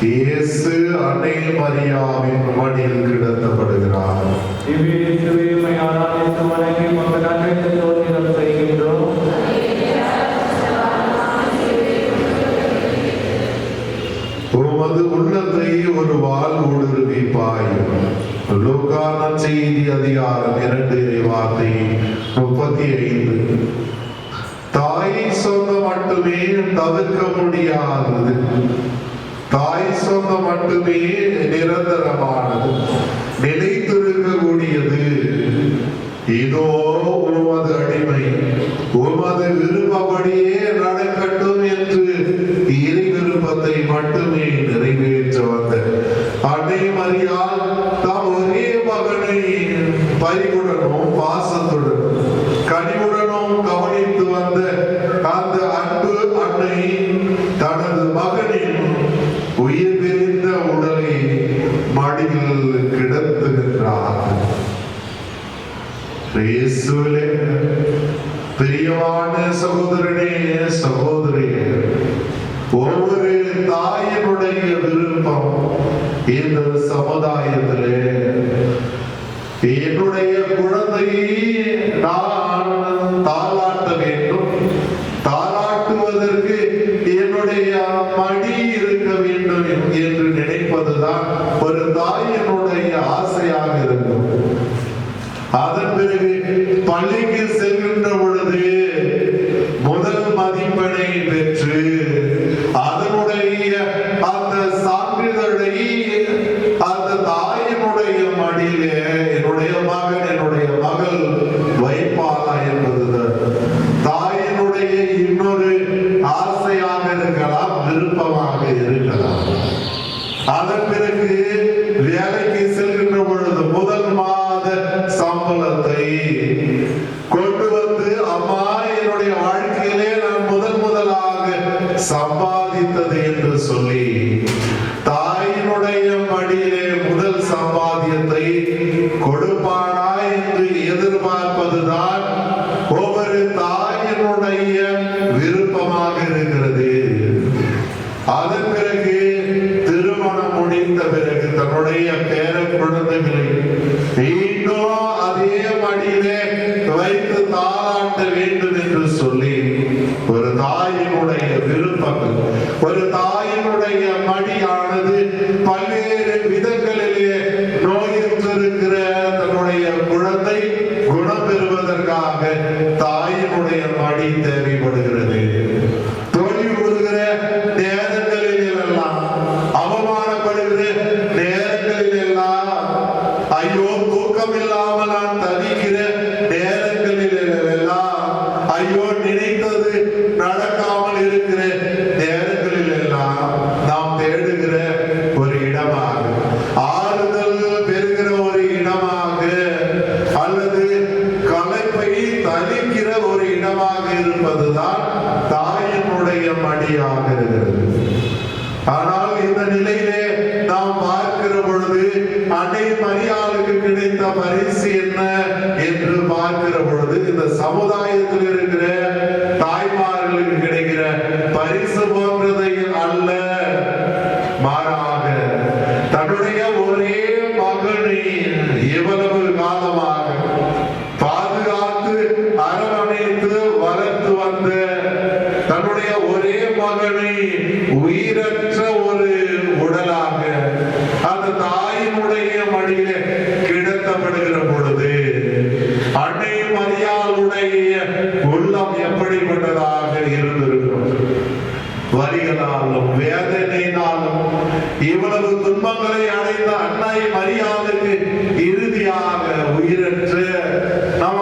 இயேசு அன்னை மரியாவின் மடியில் கிடத்தப்படுகிறார். உமது உள்ளத்தை ஒரு வாள் ஊடுருவி பாயும். லூக்கா நற்செய்தி அதிகாரம் 2 வார்த்தை 35. தாய் சொந்தம் மட்டுமே தவிர்க்க முடியாதது, தாய் சொந்தம் மட்டுமே நிரந்தரமானது, நிலைத்திருக்கக்கூடியது. இதோ உமது அடிமை, உமது விருப்பப்படியே நடக்கட்டும் என்று இறை விருப்பத்தை மட்டுமே நிறைவேற்ற வந்த அன்னை மரியாள் தாம் ஒரே மகனை பரிவுடனும் பாசத்துடனும் கனிவுடனும் கவனித்து வந்த அந்த அன்பு அன்னை தனது மகனின் உயிர் பிரிந்த உடலை மடியில் கிடத்துகின்றார். இயேசுவிலே பிரியமான சகோதரனே, சகோதரியே, ஒவ்வொரு தாயினுடைய விருப்பம் இந்த சமுதாயத்திலே என்னுடைய குழந்தையை நான் தாளாட்ட வேண்டும், தாளாட்டுவதற்கு என்னுடைய மடி இருக்க வேண்டும் என்று நினைப்பதுதான் ஒரு தாயினுடைய ஆசையாக இருக்கும். அதன் பிறகு பள்ளிக்கு செல்கின்ற பொழுது முதல் மதிப்பெண்ணை பெற்று அதனுடைய அந்த சான்றிதழை அந்த தாயினுடைய மடியிலே என்னுடைய மகன், என்னுடைய மகள் வைப்பாளா என்பதுதான் தாயினுடைய இன்னொரு ஆசையாக இருக்கலாம், விருப்பமாக இருக்கலாம். அதன் பிறகு வேலைக்கு செல்கின்ற பொழுது முதல் மாத சம்பளத்தை கொண்டு வந்து, அம்மா என்னுடைய வாழ்க்கையிலே நான் முதலாக சம்பாதித்தது என்று சொல்லி தாயினுடைய மடியிலே முதல் சம்பாத்தியத்தை கொடுப்பானா என்று எதிர்பார்ப்பதுதான் ஒவ்வொரு தாயினுடைய விருப்பமாக இருக்கிறது. அதன் பிறகு திருமணம் முடிந்த பிறகு தன்னுடைய பேர குழந்தைகளை மீண்டும் அதே மடியிலே வைத்து தாளாட்ட வேண்டும் என்று சொல்லி ஒரு தாயினுடைய விருப்பங்கள், ஒரு தாயினுடைய மடியானது பல்வேறு விதங்களிலே நோயுற்றிருக்கிற தன்னுடைய குழந்தை குணம் பெறுவதற்காக தாயினுடைய மடி தேவைப்படுகிறது. தோல்வி விடுகிற நேரங்களில் எல்லாம், அவமானப்படுகிற நேரங்களில் எல்லாம், ஐயோ தூக்கம் இல்லாமல் நான் தவிக்கிற நேரங்களில் எல்லாம், ஐயோ நினைத்தது நடக்காமல் இருக்கிற நேரங்களில் எல்லாம் நாம் தேடுகிற ஒரு இடமாக, ஆறுதல் பெறுகிற ஒரு இடமாக, அல்லது களைப்பை தணிக்கிற ஒரு இடமாக இருப்பதுதான் தாயினுடைய மடியாக இருக்கிறது. ஆனால் இந்த நிலையிலே நாம் பார்க்கிற பொழுது அன்னை மரியாளுக்கு கிடைத்த பரிசு என்ன என்று பார்க்கிற பொழுது, இந்த சமுதாயத்தில் இருக்கிற தாய்மார்களுக்கு கிடைக்கிற பரிசு போன்றதை அல்ல, மாறாக தன்னுடைய ஒரே மகனை எவ்வளவு காலமாக பாதுகாத்து அரவணைத்து வளர்த்து வந்த தன்னுடைய ஒரே மகனை உயிரற்ற ஒரு உடலாக அந்த தாயினுடைய மடியிலே கிடத்தப்படுகிற பொழுது அன்னை மரியாளுடைய உள்ளம் எப்படிப்பட்டதாக இருந்திருக்கும். வலிகளாலும் வேதனையினாலும் இவ்வளவு துன்பங்களை அடைந்த அன்னை மரியாளுக்கு இறுதியாக உயிரற்ற நம்